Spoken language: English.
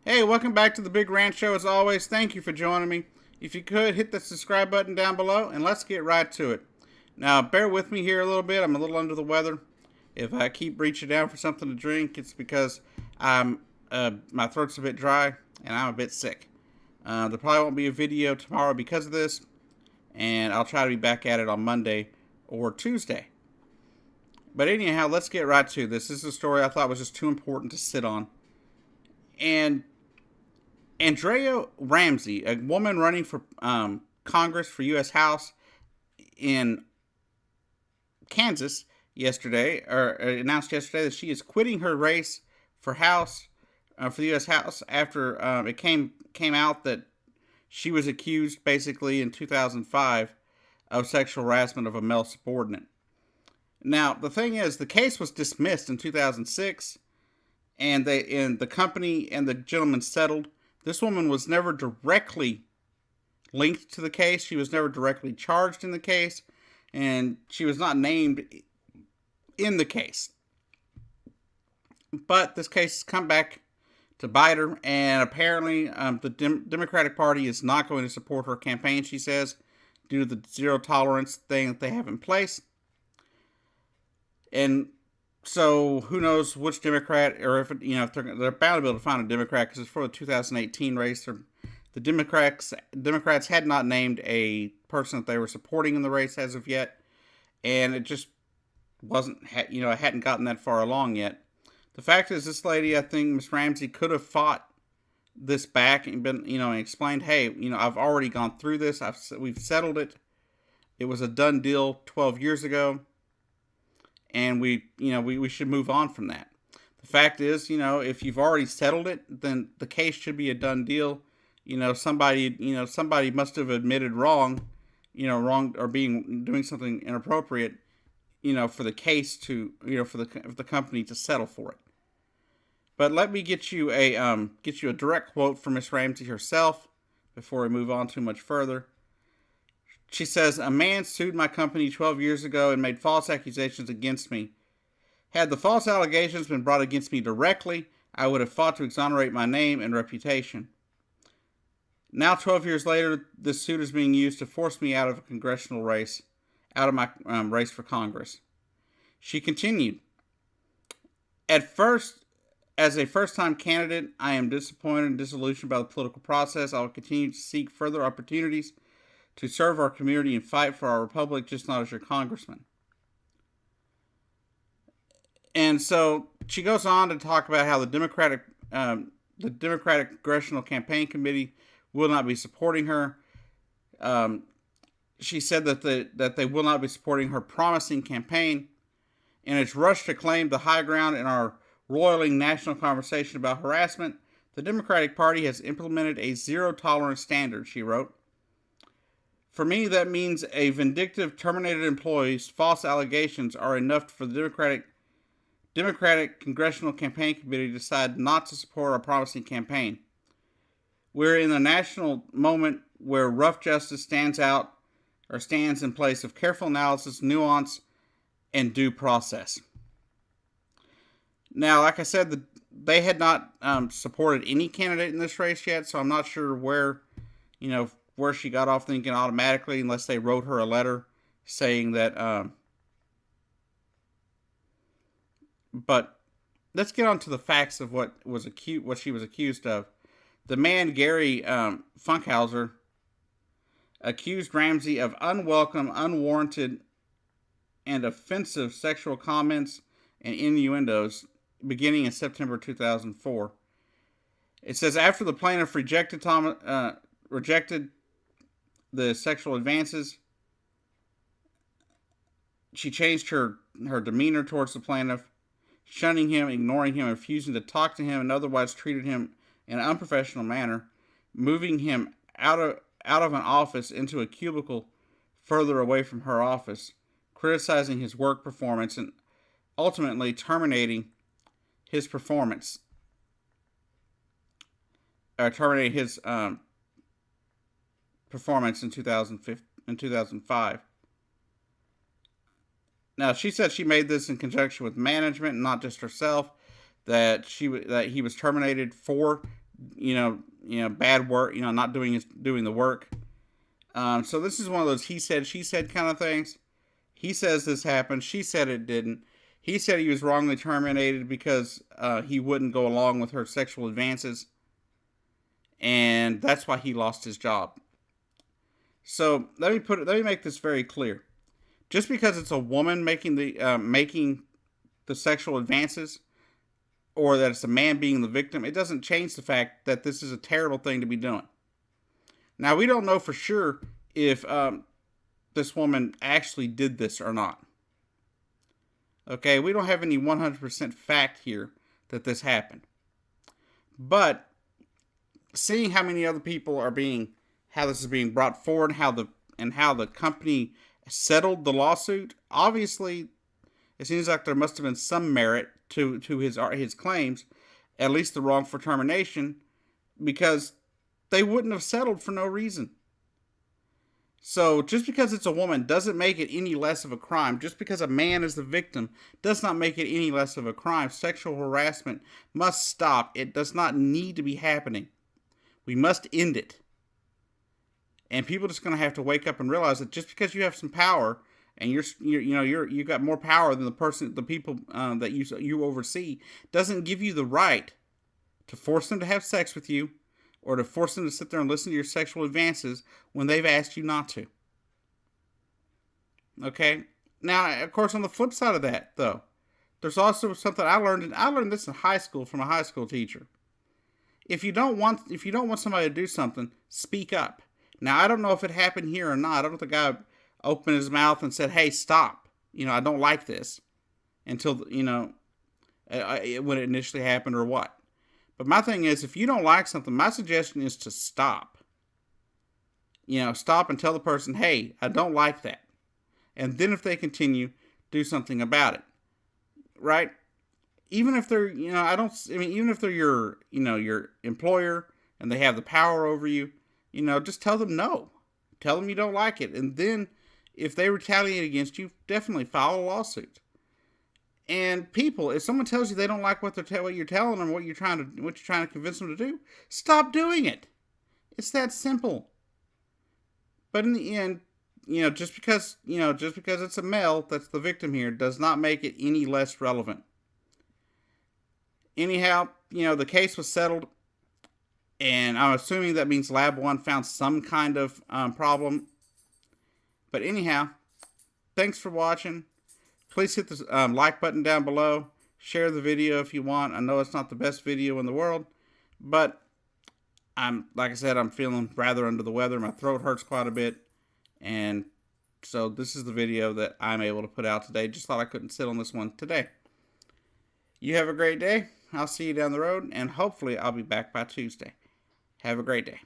Hey, welcome back to the Big Ranch Show. As always, thank you for joining me. If you could, hit the subscribe button down below, and let's get right to it. Now, bear with me here a little bit. I'm a little under the weather. If I keep reaching down for something to drink, it's because my throat's a bit dry and I'm a bit sick. There probably won't be a video tomorrow because of this, and I'll try to be back at it on Monday or Tuesday. But anyhow, let's get right to this. This is a story I thought was just too important to sit on. And Andrea Ramsey, a woman running for Congress for U.S. House in Kansas yesterday, or announced yesterday that she is quitting her race for House, for the U.S. House after it came out that she was accused basically in 2005 of sexual harassment of a male subordinate. Now, the thing is, the case was dismissed in 2006, and the company and the gentleman settled. This woman was never directly linked to the case. She was never directly charged in the case, and she was not named in the case. But this case has come back to bite her, and apparently the Democratic Party is not going to support her campaign, she says, due to the zero tolerance thing that they have in place. And so who knows which Democrat, or if they're bound to be able to find a Democrat because it's for the 2018 race. The Democrats had not named a person that they were supporting in the race as of yet, and it just wasn't, it hadn't gotten that far along yet. The fact is, this lady, I think Miss Ramsey, could have fought this back and been, and explained, hey, I've already gone through this. We've settled it. It was a done deal 12 years ago. And we should move on from that. The fact is, if you've already settled it, then the case should be a done deal. Somebody must have admitted wrong or doing something inappropriate, for the case to, for the company to settle for it. But let me get you a direct quote from Miss Ramsey herself before we move on too much further. She says, "A man sued my company 12 years ago and made false accusations against me. Had the false allegations been brought against me directly, I would have fought to exonerate my name and reputation. Now, 12 years later, this suit is being used to force me out of a congressional race, out of my race for Congress." She continued, "At first, as a first-time candidate, I am disappointed and disillusioned by the political process. I will continue to seek further opportunities to serve our community and fight for our republic, just not as your congressman." And so she goes on to talk about how the Democratic Congressional Campaign Committee will not be supporting her. She said that they will not be supporting her promising campaign. In its rush to claim the high ground in our roiling national conversation about harassment, the Democratic Party has implemented a zero-tolerance standard, she wrote. "For me, that means a vindictive, terminated employee's false allegations are enough for the Democratic Congressional Campaign Committee to decide not to support our promising campaign. We're in a national moment where rough justice stands in place of careful analysis, nuance, and due process." Now, like I said, they had not supported any candidate in this race yet, so I'm not sure where she got off thinking automatically, unless they wrote her a letter saying that. But let's get on to the facts of what she was accused of. The man, Gary Funkhauser, accused Ramsey of unwelcome, unwarranted, and offensive sexual comments and innuendos beginning in September 2004. It says, after the plaintiff rejected the sexual advances, she changed her demeanor towards the plaintiff, shunning him, ignoring him, refusing to talk to him, and otherwise treated him in an unprofessional manner, moving him out of an office into a cubicle further away from her office, criticizing his work performance, and ultimately terminating his performance, or terminating his performance in 2005. Now, she said she made this in conjunction with management, and not just herself. That he was terminated for bad work, not doing the work. So this is one of those he said, she said kind of things. He says this happened. She said it didn't. He said he was wrongly terminated because he wouldn't go along with her sexual advances, and that's why he lost his job. So let me make this very clear. Just because it's a woman making the sexual advances, or that it's a man being the victim, it doesn't change the fact that this is a terrible thing to be doing. Now, we don't know for sure if this woman actually did this or not. Okay, we don't have any 100% fact here that this happened. But seeing how many other people how this is being brought forward, how the company settled the lawsuit, obviously it seems like there must have been some merit to his claims, at least the wrongful termination, because they wouldn't have settled for no reason. So just because it's a woman doesn't make it any less of a crime. Just because a man is the victim does not make it any less of a crime. Sexual harassment must stop. It does not need to be happening. We must end it. And people are just going to have to wake up and realize that just because you have some power and you got more power than the people that you oversee, doesn't give you the right to force them to have sex with you, or to force them to sit there and listen to your sexual advances when they've asked you not to. Okay? Now, of course, on the flip side of that, though, there's also something I learned this in high school from a high school teacher. If you don't want somebody to do something, speak up. Now, I don't know if it happened here or not. I don't know if the guy opened his mouth and said, "Hey, stop. I don't like this," until, when it initially happened, or what. But my thing is, if you don't like something, my suggestion is to stop. Stop and tell the person, "Hey, I don't like that." And then if they continue, do something about it. Right? Even if they're, even if they're your employer and they have the power over you, just tell them no. Tell them you don't like it. And then if they retaliate against you, definitely file a lawsuit. And people, if someone tells you they don't like what you're telling them, what you're trying to convince them to do, stop doing it. It's that simple. But in the end, just because it's a male that's the victim here does not make it any less relevant. Anyhow, the case was settled, and I'm assuming that means Lab 1 found some kind of problem. But anyhow, thanks for watching. Please hit the like button down below. Share the video if you want. I know it's not the best video in the world, but like I said, I'm feeling rather under the weather. My throat hurts quite a bit, and so this is the video that I'm able to put out today. Just thought I couldn't sit on this one today. You have a great day. I'll see you down the road, and hopefully I'll be back by Tuesday. Have a great day.